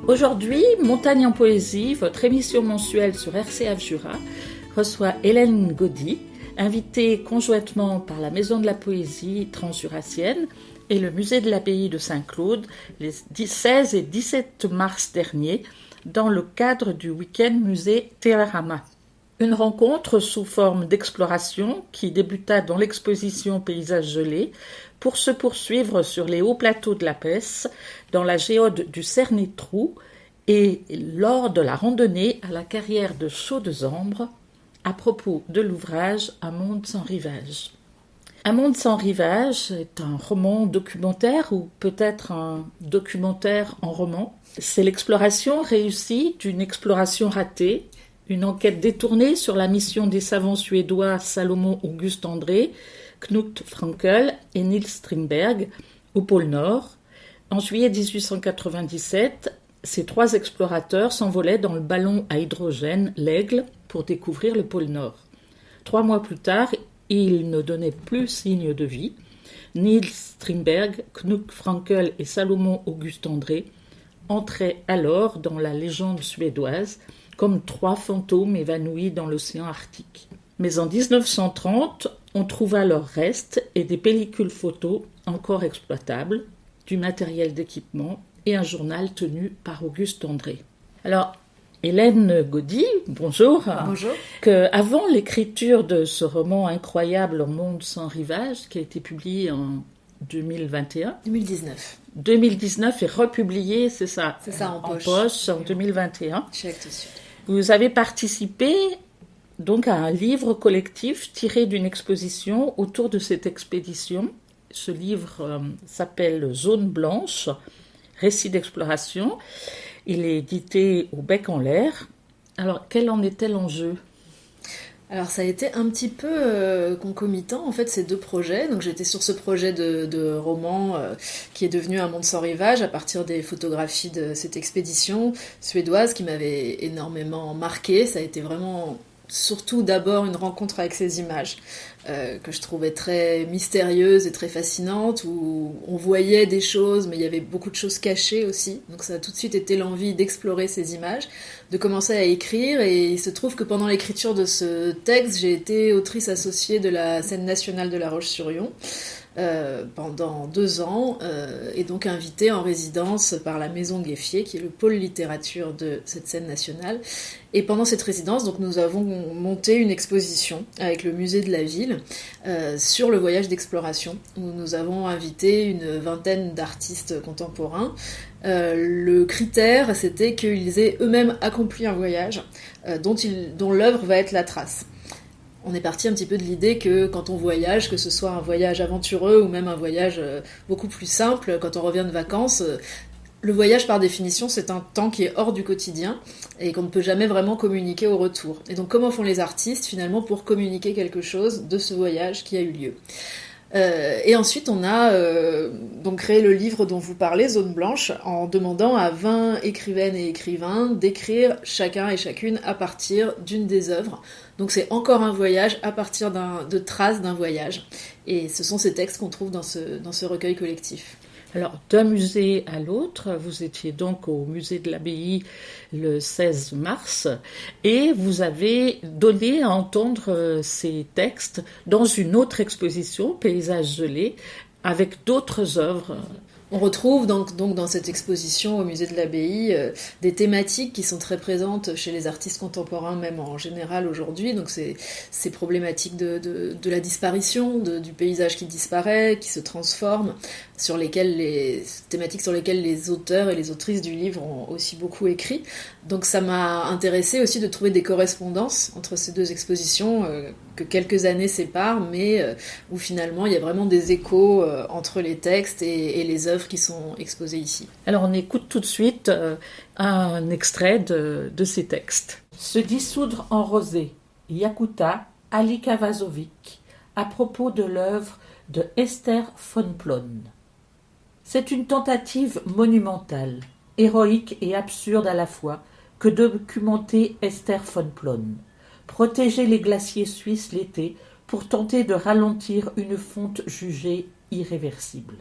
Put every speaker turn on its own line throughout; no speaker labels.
Aujourd'hui, Montagne en Poésie, votre émission mensuelle sur RCF Jura, reçoit Hélène Gaudy, invitée conjointement par la Maison de la Poésie transjurassienne et le Musée de l'Abbaye de Saint-Claude les 16 et 17 mars dernier dans le cadre du week-end musée Télérama. Une rencontre sous forme d'exploration qui débuta dans l'exposition Paysages gelés pour se poursuivre sur les hauts plateaux de la Pesse, dans la géode du Cerné-Trou et lors de la randonnée à la carrière de Chaux-de-Zambre à propos de l'ouvrage Un monde sans rivage. Un monde sans rivage est un roman documentaire ou peut-être un documentaire en roman. C'est l'exploration réussie d'une exploration ratée, une enquête détournée sur la mission des savants suédois Salomon August André, Knut Fraenkel et Niels Strindberg au pôle Nord. En juillet 1897, ces trois explorateurs s'envolaient dans le ballon à hydrogène, l'Aigle, pour découvrir le pôle Nord. 3 mois plus tard, ils ne donnaient plus signe de vie. Niels Strindberg, Knut Fraenkel et Salomon August André entraient alors dans la légende suédoise comme 3 fantômes évanouis dans l'océan Arctique. Mais en 1930, on trouva leurs restes et des pellicules photos encore exploitables, du matériel d'équipement et un journal tenu par Auguste André. Alors, Hélène Gaudy, bonjour.
Bonjour.
Avant l'écriture de ce roman incroyable, Un monde sans rivage, qui a été publié en 2021. 2019 et republié, c'est ça?
C'est ça, en poche
en 2021.
Chez Actes Sud.
Vous avez participé donc à un livre collectif tiré d'une exposition autour de cette expédition. Ce livre s'appelle Zone blanche, récit d'exploration. Il est édité au Bec en l'air. Alors, quel en était l'enjeu ?
Alors ça a été un petit peu concomitant en fait ces deux projets. Donc j'étais sur ce projet de roman qui est devenu Un monde sans rivage à partir des photographies de cette expédition suédoise qui m'avait énormément marquée. Ça a été vraiment surtout d'abord une rencontre avec ces images que je trouvais très mystérieuses et très fascinantes, où on voyait des choses mais il y avait beaucoup de choses cachées aussi. Donc ça a tout de suite été l'envie d'explorer ces images, de commencer à écrire, et il se trouve que pendant l'écriture de ce texte, j'ai été autrice associée de la scène nationale de La Roche-sur-Yon pendant 2 ans, et donc invitée en résidence par la Maison Gueffier, qui est le pôle littérature de cette scène nationale. Et pendant cette résidence, donc, nous avons monté une exposition avec le musée de la ville sur le voyage d'exploration, où nous avons invité une 20aine d'artistes contemporains. Le critère, c'était qu'ils aient eux-mêmes accompli un voyage dont l'œuvre va être la trace. On est parti un petit peu de l'idée que quand on voyage, que ce soit un voyage aventureux ou même un voyage beaucoup plus simple, quand on revient de vacances, le voyage par définition c'est un temps qui est hors du quotidien et qu'on ne peut jamais vraiment communiquer au retour. Et donc comment font les artistes finalement pour communiquer quelque chose de ce voyage qui a eu lieu ? Et ensuite, on a donc créé le livre dont vous parlez, Zone blanche, en demandant à 20 écrivaines et écrivains d'écrire chacun et chacune à partir d'une des œuvres. Donc c'est encore un voyage à partir de traces d'un voyage. Et ce sont ces textes qu'on trouve dans ce recueil collectif.
Alors, d'un musée à l'autre, vous étiez donc au musée de l'Abbaye le 16 mars et vous avez donné à entendre ces textes dans une autre exposition, Paysages gelés, avec d'autres œuvres.
On retrouve donc dans cette exposition au musée de l'Abbaye des thématiques qui sont très présentes chez les artistes contemporains, même en général aujourd'hui. Donc ces problématiques de la disparition, du paysage qui disparaît, qui se transforme, thématiques sur lesquelles les auteurs et les autrices du livre ont aussi beaucoup écrit. Donc ça m'a intéressée aussi de trouver des correspondances entre ces deux expositions que quelques années séparent, mais où finalement il y a vraiment des échos entre les textes et les œuvres qui sont exposées ici.
Alors on écoute tout de suite un extrait de ces textes. Se dissoudre en rosée, Yakuta, Ali Kavazovic, à propos de l'œuvre de Esther von Plon. C'est une tentative monumentale, héroïque et absurde à la fois, que de documenter Esther von Plon. Protéger les glaciers suisses l'été pour tenter de ralentir une fonte jugée irréversible.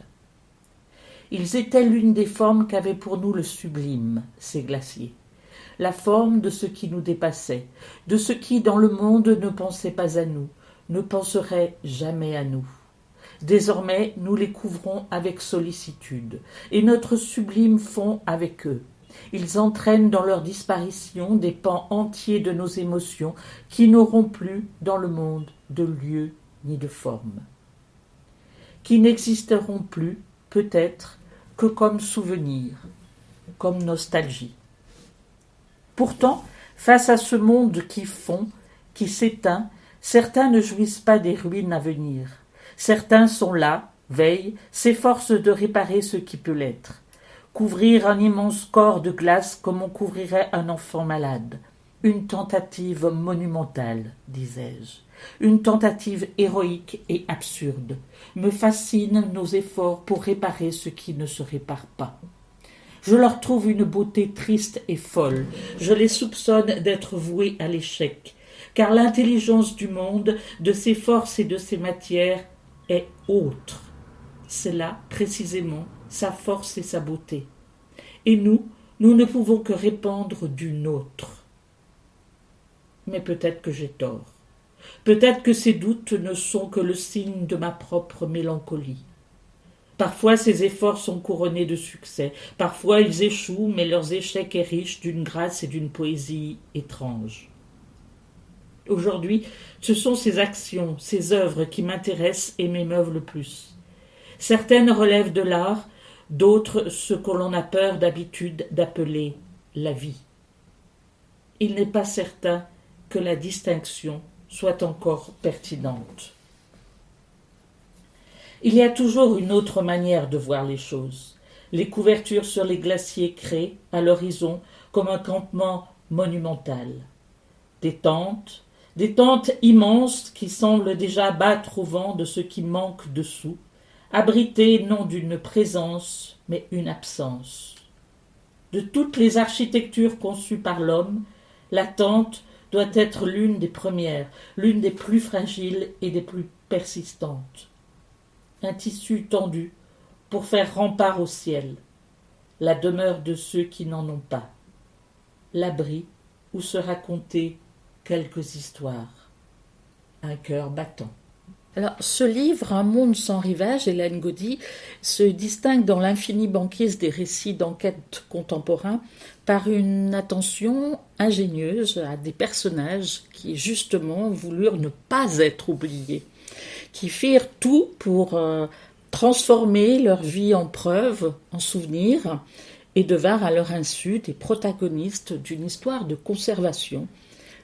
Ils étaient l'une des formes qu'avait pour nous le sublime, ces glaciers. La forme de ce qui nous dépassait, de ce qui, dans le monde, ne pensait pas à nous, ne penserait jamais à nous. Désormais, nous les couvrons avec sollicitude, et notre sublime fond avec eux. Ils entraînent dans leur disparition des pans entiers de nos émotions qui n'auront plus, dans le monde, de lieu ni de forme. Qui n'existeront plus, peut-être, que comme souvenir, comme nostalgie. Pourtant, face à ce monde qui fond, qui s'éteint, certains ne jouissent pas des ruines à venir. Certains sont là, veillent, s'efforcent de réparer ce qui peut l'être. Couvrir un immense corps de glace comme on couvrirait un enfant malade. Une tentative monumentale, disais-je. Une tentative héroïque et absurde. Me fascinent nos efforts pour réparer ce qui ne se répare pas. Je leur trouve une beauté triste et folle. Je les soupçonne d'être voués à l'échec. Car l'intelligence du monde, de ses forces et de ses matières, est autre. C'est là, précisément, sa force et sa beauté. Et nous ne pouvons que répandre du nôtre. Mais peut-être que j'ai tort. Peut-être que ces doutes ne sont que le signe de ma propre mélancolie. Parfois ces efforts sont couronnés de succès, parfois ils échouent, mais leurs échecs est riche d'une grâce et d'une poésie étranges. Aujourd'hui, ce sont ces actions, ces œuvres qui m'intéressent et m'émeuvent le plus. Certaines relèvent de l'art, d'autres ce que l'on a peur d'habitude d'appeler la vie. Il n'est pas certain que la distinction soit encore pertinente. Il y a toujours une autre manière de voir les choses. Les couvertures sur les glaciers créent, à l'horizon, comme un campement monumental. Des tentes immenses qui semblent déjà battre au vent de ce qui manque dessous, abritées non d'une présence, mais une absence. De toutes les architectures conçues par l'homme, la tente doit être l'une des premières, l'une des plus fragiles et des plus persistantes. Un tissu tendu pour faire rempart au ciel, la demeure de ceux qui n'en ont pas, l'abri où se raconter quelques histoires, un cœur battant. Alors, ce livre, Un monde sans rivage, Hélène Gaudy, se distingue dans l'infinie banquise des récits d'enquête contemporains par une attention ingénieuse à des personnages qui, justement, voulurent ne pas être oubliés, qui firent tout pour transformer leur vie en preuve, en souvenir, et devinrent à leur insu des protagonistes d'une histoire de conservation,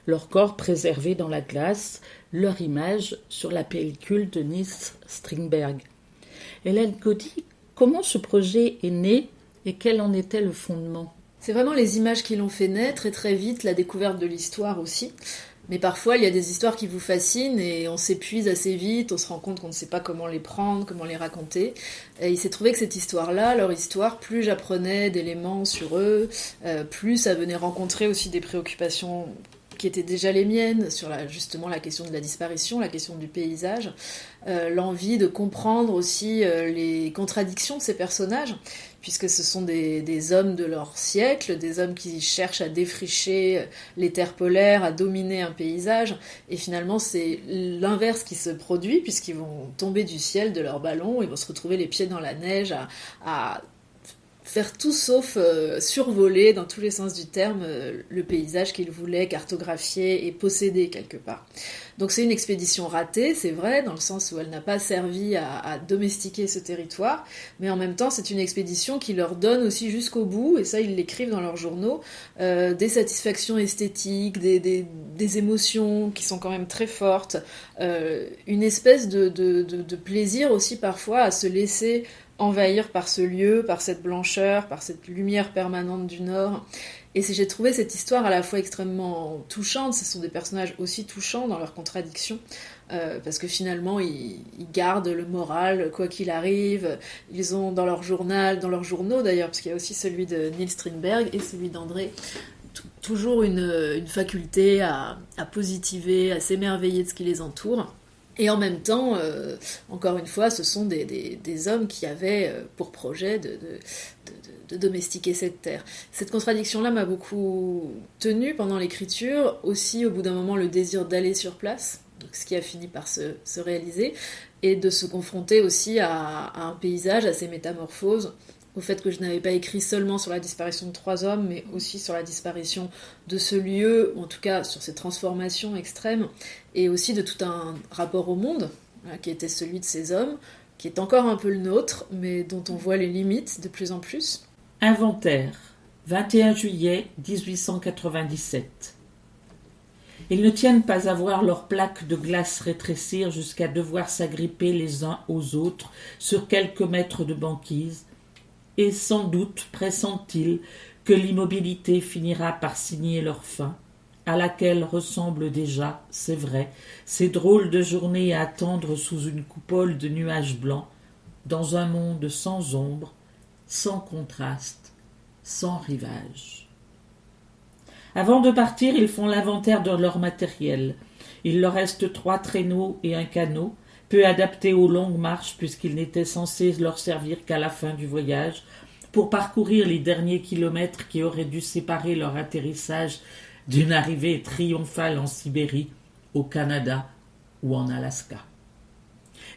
leur corps préservé dans la glace, leur image sur la pellicule de Nils Strindberg. Hélène Gaudy, comment ce projet est né et quel en était le fondement ?
C'est vraiment les images qui l'ont fait naître et très vite la découverte de l'histoire aussi. Mais parfois, il y a des histoires qui vous fascinent et on s'épuise assez vite, on se rend compte qu'on ne sait pas comment les prendre, comment les raconter. Et il s'est trouvé que cette histoire-là, leur histoire, plus j'apprenais d'éléments sur eux, plus ça venait rencontrer aussi des préoccupations qui étaient déjà les miennes, sur justement la question de la disparition, la question du paysage, l'envie de comprendre aussi les contradictions de ces personnages, puisque ce sont des hommes de leur siècle, des hommes qui cherchent à défricher les terres polaires, à dominer un paysage, et finalement c'est l'inverse qui se produit, puisqu'ils vont tomber du ciel de leur ballon, ils vont se retrouver les pieds dans la neige, à faire tout sauf survoler, dans tous les sens du terme, le paysage qu'ils voulaient cartographier et posséder quelque part. Donc c'est une expédition ratée, c'est vrai, dans le sens où elle n'a pas servi à domestiquer ce territoire, mais en même temps c'est une expédition qui leur donne aussi jusqu'au bout, et ça ils l'écrivent dans leurs journaux, des satisfactions esthétiques, des émotions qui sont quand même très fortes, une espèce de plaisir aussi parfois à se laisser envahir par ce lieu, par cette blancheur, par cette lumière permanente du Nord. Et j'ai trouvé cette histoire à la fois extrêmement touchante, ce sont des personnages aussi touchants dans leurs contradictions, parce que finalement ils gardent le moral quoi qu'il arrive, ils ont dans leur journal, dans leurs journaux d'ailleurs, parce qu'il y a aussi celui de Nils Strindberg et celui d'André, toujours une faculté à positiver, à s'émerveiller de ce qui les entoure. Et en même temps, encore une fois, ce sont des hommes qui avaient pour projet de domestiquer cette terre. Cette contradiction-là m'a beaucoup tenue pendant l'écriture, aussi au bout d'un moment le désir d'aller sur place, donc ce qui a fini par se réaliser, et de se confronter aussi à un paysage, à ces métamorphoses, au fait que je n'avais pas écrit seulement sur la disparition de 3 hommes, mais aussi sur la disparition de ce lieu, ou en tout cas sur ces transformations extrêmes, et aussi de tout un rapport au monde, qui était celui de ces hommes, qui est encore un peu le nôtre, mais dont on voit les limites de plus en plus.
Inventaire, 21 juillet 1897. Ils ne tiennent pas à voir leurs plaques de glace rétrécir jusqu'à devoir s'agripper les uns aux autres sur quelques mètres de banquise, et sans doute pressentent-ils que l'immobilité finira par signer leur fin, à laquelle ressemblent déjà, c'est vrai, ces drôles de journées à attendre sous une coupole de nuages blancs, dans un monde sans ombre, sans contraste, sans rivage. Avant de partir, ils font l'inventaire de leur matériel. Il leur reste 3 traîneaux et un canot, peu adaptés aux longues marches puisqu'il n'était censé leur servir qu'à la fin du voyage, pour parcourir les derniers kilomètres qui auraient dû séparer leur atterrissage d'une arrivée triomphale en Sibérie, au Canada ou en Alaska.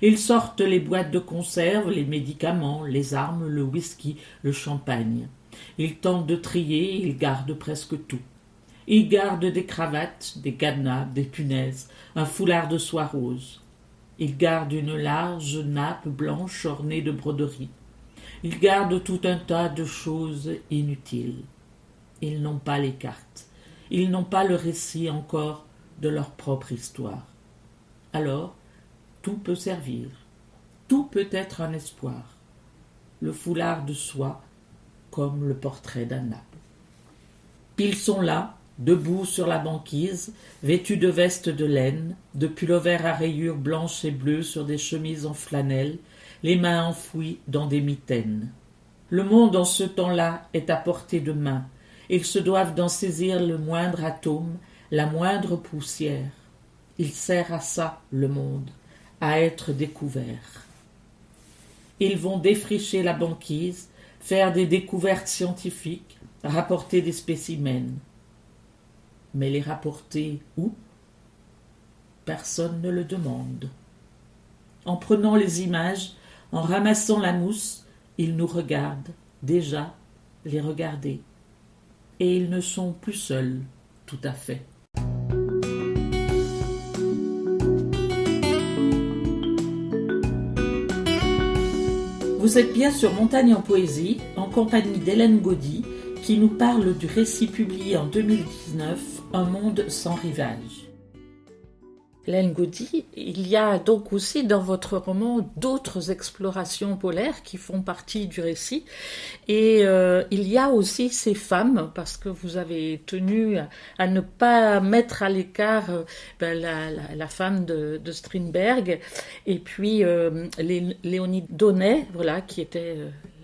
Ils sortent les boîtes de conserve, les médicaments, les armes, le whisky, le champagne. Ils tentent de trier, ils gardent presque tout. Ils gardent des cravates, des cadenas, des punaises, un foulard de soie rose. Ils gardent une large nappe blanche ornée de broderies. Ils gardent tout un tas de choses inutiles. Ils n'ont pas les cartes. Ils n'ont pas le récit encore de leur propre histoire. Alors, tout peut servir. Tout peut être un espoir. Le foulard de soie comme le portrait d'Anna. Ils sont là, debout sur la banquise, vêtus de vestes de laine, de pullovers à rayures blanches et bleues sur des chemises en flanelle, les mains enfouies dans des mitaines. Le monde en ce temps-là est à portée de main. Ils se doivent d'en saisir le moindre atome, la moindre poussière. Il sert à ça, le monde, à être découvert. Ils vont défricher la banquise, faire des découvertes scientifiques, rapporter des spécimens. Mais les rapporter où? Personne ne le demande. En prenant les images, en ramassant la mousse, ils nous regardent, déjà les regarder. Et ils ne sont plus seuls, tout à fait. Vous êtes bien sur Montagne en poésie, en compagnie d'Hélène Gaudy, qui nous parle du récit publié en 2019, Un monde sans rivage. Hélène Gaudy, il y a donc aussi dans votre roman d'autres explorations polaires qui font partie du récit. Et il y a aussi ces femmes, parce que vous avez tenu à ne pas mettre à l'écart la femme de Strindberg, et puis Léonie Donnet, voilà, qui était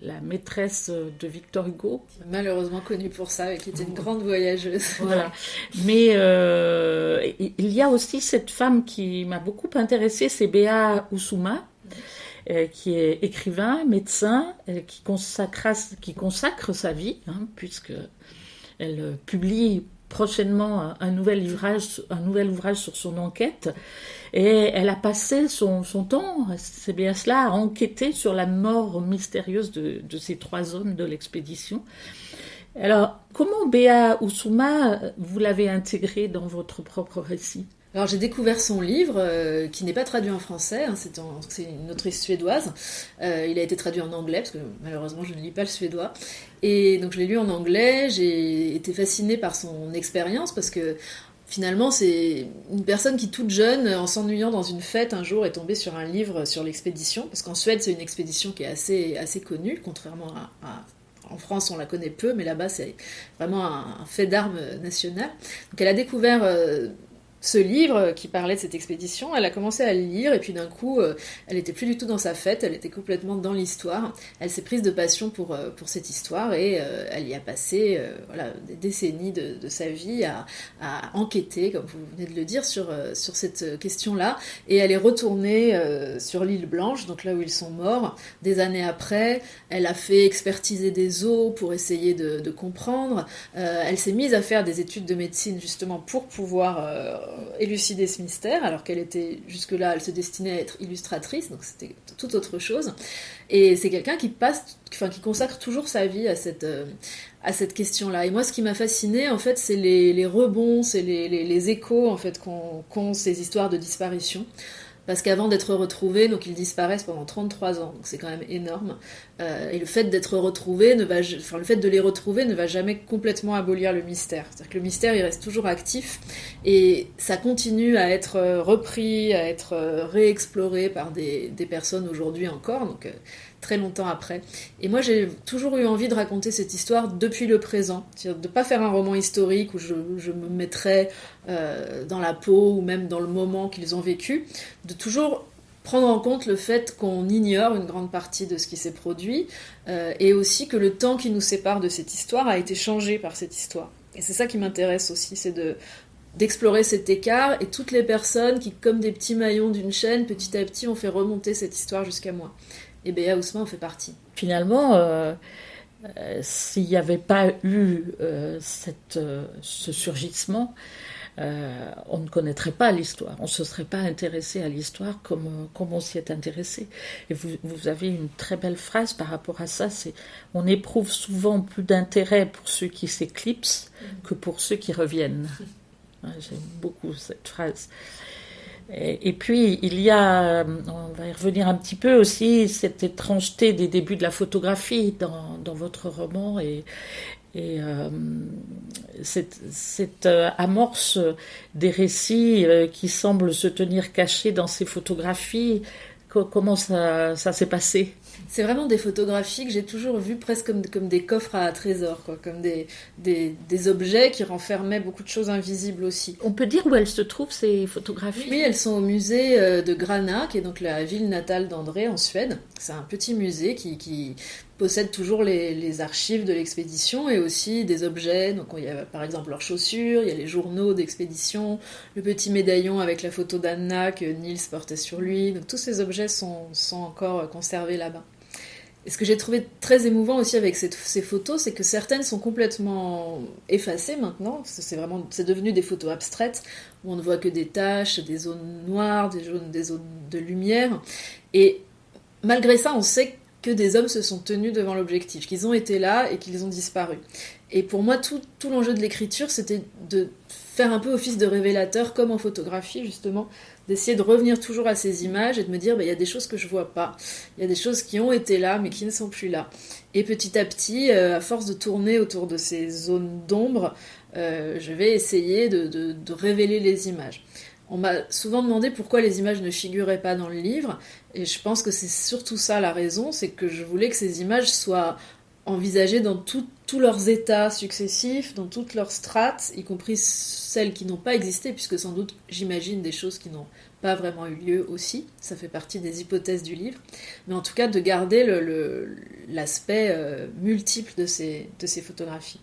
la maîtresse de Victor Hugo.
Malheureusement connue pour ça, et qui était une grande voyageuse.
Voilà. Mais il y a aussi cette femme qui m'a beaucoup intéressée, c'est Béa Oussouma, qui est écrivain, médecin, qui consacre sa vie, puisque elle publie prochainement un nouvel ouvrage sur son enquête, et elle a passé son temps, c'est bien cela, à enquêter sur la mort mystérieuse de ces 3 hommes de l'expédition. Alors, comment Béa Oussouma, vous l'avez intégré dans votre propre récit ?
Alors j'ai découvert son livre, qui n'est pas traduit en français, c'est une autrice suédoise. Il a été traduit en anglais, parce que malheureusement je ne lis pas le suédois. Et donc je l'ai lu en anglais, j'ai été fascinée par son expérience, parce que finalement c'est une personne qui, toute jeune, en s'ennuyant dans une fête un jour, est tombée sur un livre sur l'expédition, parce qu'en Suède c'est une expédition qui est assez connue, contrairement à en France on la connaît peu, mais là-bas c'est vraiment un fait d'armes national. Donc elle a découvert ce livre qui parlait de cette expédition, elle a commencé à le lire et puis d'un coup, elle était plus du tout dans sa fête, elle était complètement dans l'histoire. Elle s'est prise de passion pour cette histoire et elle y a passé des décennies de sa vie à enquêter, comme vous venez de le dire, sur cette question-là. Et elle est retournée sur l'île Blanche, donc là où ils sont morts, des années après. Elle a fait expertiser des os pour essayer de comprendre. Elle s'est mise à faire des études de médecine justement pour pouvoir élucider ce mystère, alors qu'elle était jusque-là, elle se destinait à être illustratrice, donc c'était tout autre chose. Et c'est quelqu'un qui consacre toujours sa vie à cette question-là. Et moi, ce qui m'a fascinée, en fait, c'est les rebonds, c'est les échos, en fait, qu'ont ces histoires de disparition. Parce qu'avant d'être retrouvés, donc ils disparaissent pendant 33 ans, donc c'est quand même énorme. Et le fait d'être retrouvés, le fait de les retrouver ne va jamais complètement abolir le mystère. C'est-à-dire que le mystère, il reste toujours actif, et ça continue à être repris, à être réexploré par des personnes aujourd'hui encore, donc très longtemps après. Et moi, j'ai toujours eu envie de raconter cette histoire depuis le présent, c'est-à-dire de ne pas faire un roman historique où je me mettrais dans la peau ou même dans le moment qu'ils ont vécu, de toujours prendre en compte le fait qu'on ignore une grande partie de ce qui s'est produit et aussi que le temps qui nous sépare de cette histoire a été changé par cette histoire. Et c'est ça qui m'intéresse aussi, c'est d'explorer cet écart et toutes les personnes qui, comme des petits maillons d'une chaîne, petit à petit ont fait remonter cette histoire jusqu'à moi. Et Béa Ousma en fait partie.
Finalement, s'il n'y avait pas eu ce surgissement, on ne connaîtrait pas l'histoire, on ne se serait pas intéressé à l'histoire comme on s'y est intéressé. Et vous avez une très belle phrase par rapport à ça, c'est « On éprouve souvent plus d'intérêt pour ceux qui s'éclipsent que pour ceux qui reviennent ». J'aime beaucoup cette phrase. Et puis, il y a, on va y revenir un petit peu aussi, cette étrangeté des débuts de la photographie dans votre roman et cette amorce des récits qui semblent se tenir cachés dans ces photographies. Comment ça s'est passé ?
C'est vraiment des photographies que j'ai toujours vues presque comme des coffres à trésors, quoi, comme des objets qui renfermaient beaucoup de choses invisibles aussi.
On peut dire où elles se trouvent, ces photographies ?
Oui, elles sont au musée de Grana, qui est donc la ville natale d'André en Suède. C'est un petit musée qui possède toujours les archives de l'expédition et aussi des objets. Donc il y a par exemple leurs chaussures, il y a les journaux d'expédition, le petit médaillon avec la photo d'Anna que Niels portait sur lui. Donc tous ces objets sont encore conservés là-bas. Et ce que j'ai trouvé très émouvant aussi avec ces photos, c'est que certaines sont complètement effacées maintenant. C'est devenu des photos abstraites où on ne voit que des taches, des zones noires, des zones de lumière. Et malgré ça, on sait que des hommes se sont tenus devant l'objectif, qu'ils ont été là et qu'ils ont disparu. Et pour moi, tout l'enjeu de l'écriture, c'était de faire un peu office de révélateur, comme en photographie, justement, d'essayer de revenir toujours à ces images et de me dire, il y a des choses que je vois pas, il y a des choses qui ont été là, mais qui ne sont plus là. Et petit à petit, à force de tourner autour de ces zones d'ombre, je vais essayer de révéler les images. On m'a souvent demandé pourquoi les images ne figuraient pas dans le livre, et je pense que c'est surtout ça la raison, c'est que je voulais que ces images soient envisagées dans tous leurs états successifs, dans toutes leurs strates, y compris celles qui n'ont pas existé, puisque sans doute j'imagine des choses qui n'ont pas vraiment eu lieu aussi, ça fait partie des hypothèses du livre, mais en tout cas de garder l'aspect multiple de ces photographies.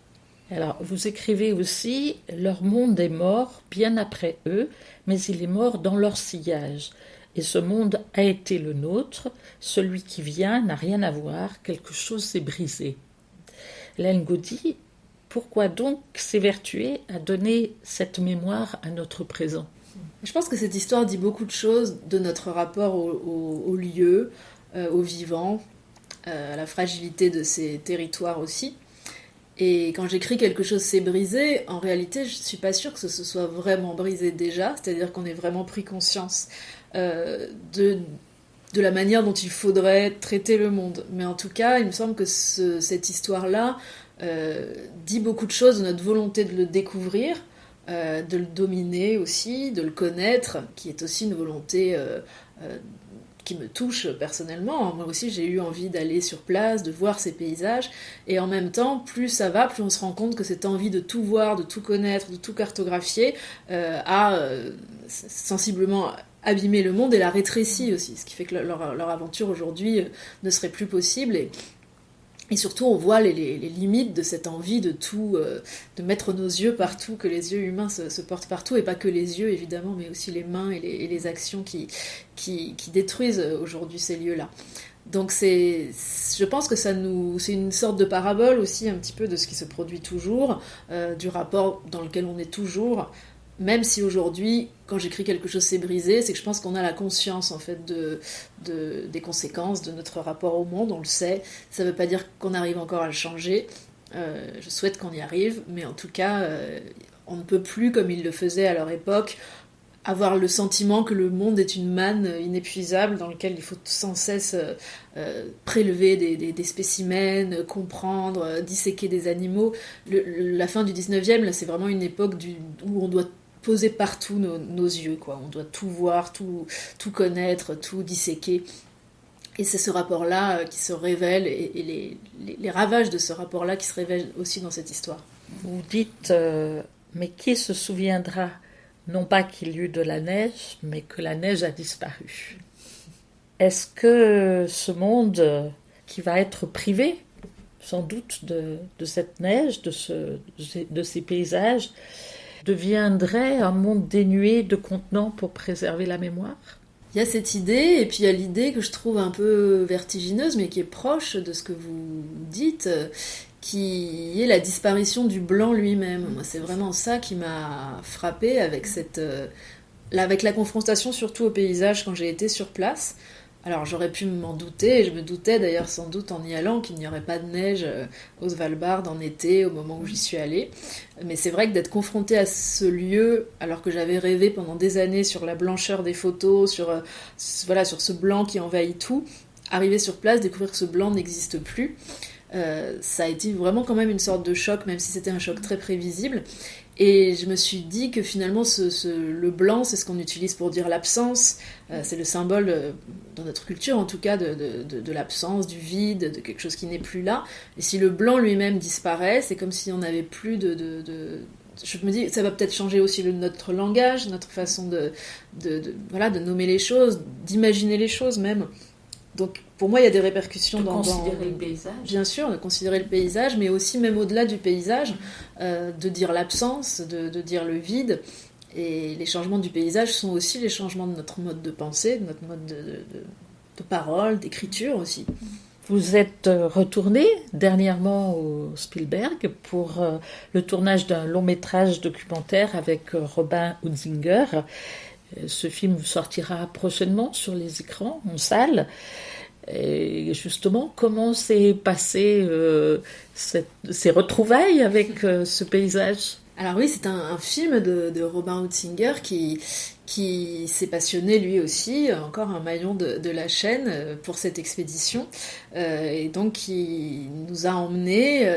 Alors, vous écrivez aussi « Leur monde est mort bien après eux, mais il est mort dans leur sillage. Et ce monde a été le nôtre. Celui qui vient n'a rien à voir. Quelque chose s'est brisé. » Hélène Gaudy, pourquoi donc s'évertuer à donner cette mémoire à notre présent ?
Je pense que cette histoire dit beaucoup de choses de notre rapport au lieu, au vivant, à la fragilité de ces territoires aussi. Et quand j'écris quelque chose s'est brisé, en réalité, je ne suis pas sûre que ce soit vraiment brisé déjà, c'est-à-dire qu'on ait vraiment pris conscience de la manière dont il faudrait traiter le monde. Mais en tout cas, il me semble que cette histoire-là dit beaucoup de choses de notre volonté de le découvrir, de le dominer aussi, de le connaître, qui est aussi une volonté qui me touche personnellement. Moi aussi, j'ai eu envie d'aller sur place, de voir ces paysages. Et en même temps, plus ça va, plus on se rend compte que cette envie de tout voir, de tout connaître, de tout cartographier a sensiblement abîmé le monde et l'a rétréci aussi. Ce qui fait que leur aventure aujourd'hui ne serait plus possible. Et surtout, on voit les limites de cette envie de tout, de mettre nos yeux partout, que les yeux humains se portent partout, et pas que les yeux évidemment, mais aussi les mains et les actions qui détruisent aujourd'hui ces lieux-là. Donc je pense que c'est une sorte de parabole aussi un petit peu de ce qui se produit toujours, du rapport dans lequel on est toujours. Même si aujourd'hui, quand j'écris quelque chose c'est brisé, c'est que je pense qu'on a la conscience en fait des conséquences de notre rapport au monde, on le sait. Ça ne veut pas dire qu'on arrive encore à le changer. Je souhaite qu'on y arrive, mais en tout cas, on ne peut plus, comme ils le faisaient à leur époque, avoir le sentiment que le monde est une manne inépuisable dans lequel il faut sans cesse prélever des spécimens, comprendre, disséquer des animaux. La fin du 19e, là, c'est vraiment une époque où on doit poser partout nos yeux, quoi. On doit tout voir, tout connaître, tout disséquer. Et c'est ce rapport-là qui se révèle, et les ravages de ce rapport-là qui se révèlent aussi dans cette histoire.
Vous dites, mais qui se souviendra, non pas qu'il y eut de la neige, mais que la neige a disparu. Est-ce que ce monde qui va être privé, sans doute, de cette neige, de ces paysages, deviendrait un monde dénué de contenants pour préserver la mémoire ?
Il y a cette idée, et puis il y a l'idée que je trouve un peu vertigineuse, mais qui est proche de ce que vous dites, qui est la disparition du blanc lui-même. Moi, c'est vraiment ça qui m'a frappée avec la confrontation surtout au paysage quand j'ai été sur place. Alors j'aurais pu m'en douter, et je me doutais d'ailleurs sans doute en y allant qu'il n'y aurait pas de neige au Svalbard en été, au moment où j'y suis allée. Mais c'est vrai que d'être confrontée à ce lieu, alors que j'avais rêvé pendant des années sur la blancheur des photos, sur ce blanc qui envahit tout, arriver sur place, découvrir que ce blanc n'existe plus, ça a été vraiment quand même une sorte de choc, même si c'était un choc très prévisible. Et je me suis dit que finalement, le blanc, c'est ce qu'on utilise pour dire l'absence. C'est le symbole, dans notre culture en tout cas, de l'absence, du vide, de quelque chose qui n'est plus là. Et si le blanc lui-même disparaît, c'est comme si on n'avait plus Je me dis, ça va peut-être changer aussi notre langage, notre façon de nommer les choses, d'imaginer les choses même. Donc pour moi, il y a des répercussions
dans considérer le paysage.
Bien sûr, de considérer le paysage, mais aussi même au-delà du paysage, de dire l'absence, de dire le vide. Et les changements du paysage sont aussi les changements de notre mode de pensée, de notre mode de parole, d'écriture aussi.
Vous êtes retourné dernièrement au Spielberg pour le tournage d'un long-métrage documentaire avec Robin Hunzinger. Ce film sortira prochainement sur les écrans, en salle. Et justement, comment s'est passé ces retrouvailles avec ce paysage ?
Alors oui, c'est un film de Robin Hunzinger qui s'est passionné lui aussi, encore un maillon de la chaîne pour cette expédition. Et donc qui nous a emmenés...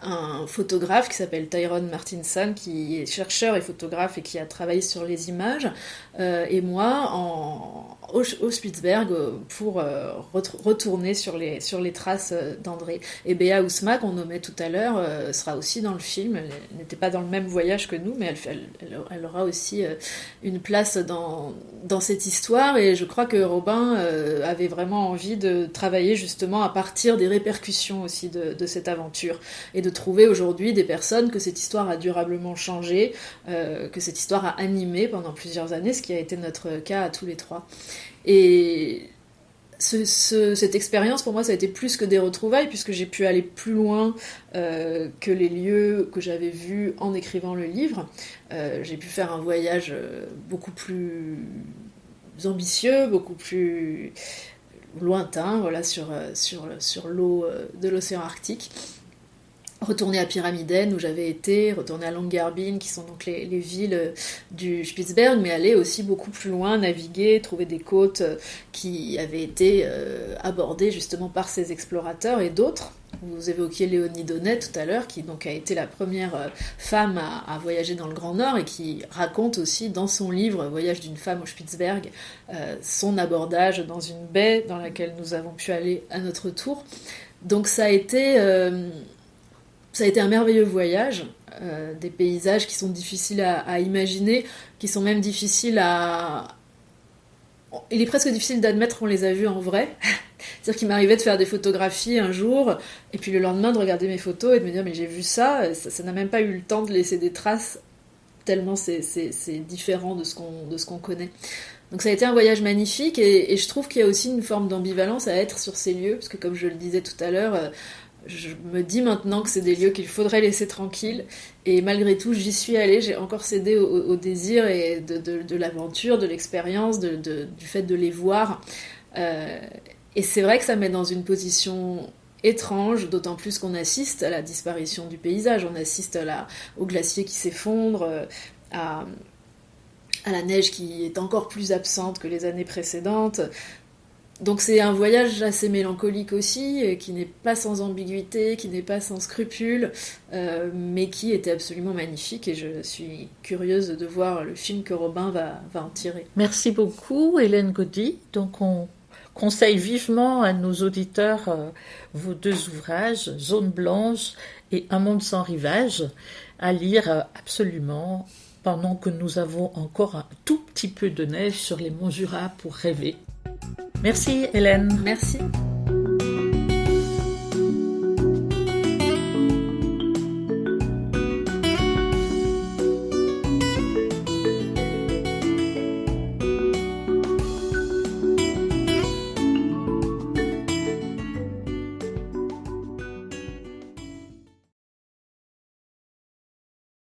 un photographe qui s'appelle Tyrone Martinson, qui est chercheur et photographe et qui a travaillé sur les images, et moi au Spitzberg pour retourner sur les traces d'André. Et Béa Ousma, qu'on nommait tout à l'heure, sera aussi dans le film. Elle n'était pas dans le même voyage que nous, mais elle aura aussi une place dans cette histoire, et je crois que Robin avait vraiment envie de travailler justement à partir des répercussions aussi de cette aventure, et de trouver aujourd'hui des personnes que cette histoire a durablement changé, que cette histoire a animé pendant plusieurs années, ce qui a été notre cas à tous les trois. Et cette expérience, pour moi, ça a été plus que des retrouvailles, puisque j'ai pu aller plus loin que les lieux que j'avais vus en écrivant le livre. J'ai pu faire un voyage beaucoup plus ambitieux, beaucoup plus lointain, sur l'eau de l'océan Arctique. retourner à Pyramiden où j'avais été, retourner à Longyearbyen qui sont donc les villes du Spitzberg, mais aller aussi beaucoup plus loin, naviguer, trouver des côtes qui avaient été abordées justement par ces explorateurs et d'autres. Vous évoquiez Léonie Donnet tout à l'heure, qui donc a été la première femme à voyager dans le Grand Nord et qui raconte aussi dans son livre Voyage d'une femme au Spitzberg son abordage dans une baie dans laquelle nous avons pu aller à notre tour. Donc ça a été un merveilleux voyage, des paysages qui sont difficiles à imaginer, qui sont même difficiles à... Il est presque difficile d'admettre qu'on les a vus en vrai. C'est-à-dire qu'il m'arrivait de faire des photographies un jour, et puis le lendemain de regarder mes photos et de me dire mais j'ai vu ça n'a même pas eu le temps de laisser des traces, tellement c'est différent de ce qu'on connaît. Donc ça a été un voyage magnifique, et je trouve qu'il y a aussi une forme d'ambivalence à être sur ces lieux, parce que comme je le disais tout à l'heure, je me dis maintenant que c'est des lieux qu'il faudrait laisser tranquilles, et malgré tout j'y suis allée, j'ai encore cédé au désir et de l'aventure, de l'expérience, du fait de les voir. Et c'est vrai que ça met dans une position étrange, d'autant plus qu'on assiste à la disparition du paysage, on assiste au glacier qui s'effondre, à la neige qui est encore plus absente que les années précédentes. Donc c'est un voyage assez mélancolique aussi, qui n'est pas sans ambiguïté, qui n'est pas sans scrupules, mais qui était absolument magnifique, et je suis curieuse de voir le film que Robin va en tirer.
Merci beaucoup Hélène Gaudy. Donc on conseille vivement à nos auditeurs vos deux ouvrages, Zone blanche et Un monde sans rivage, à lire absolument pendant que nous avons encore un tout petit peu de neige sur les monts Jura pour rêver. Merci Hélène.
Merci.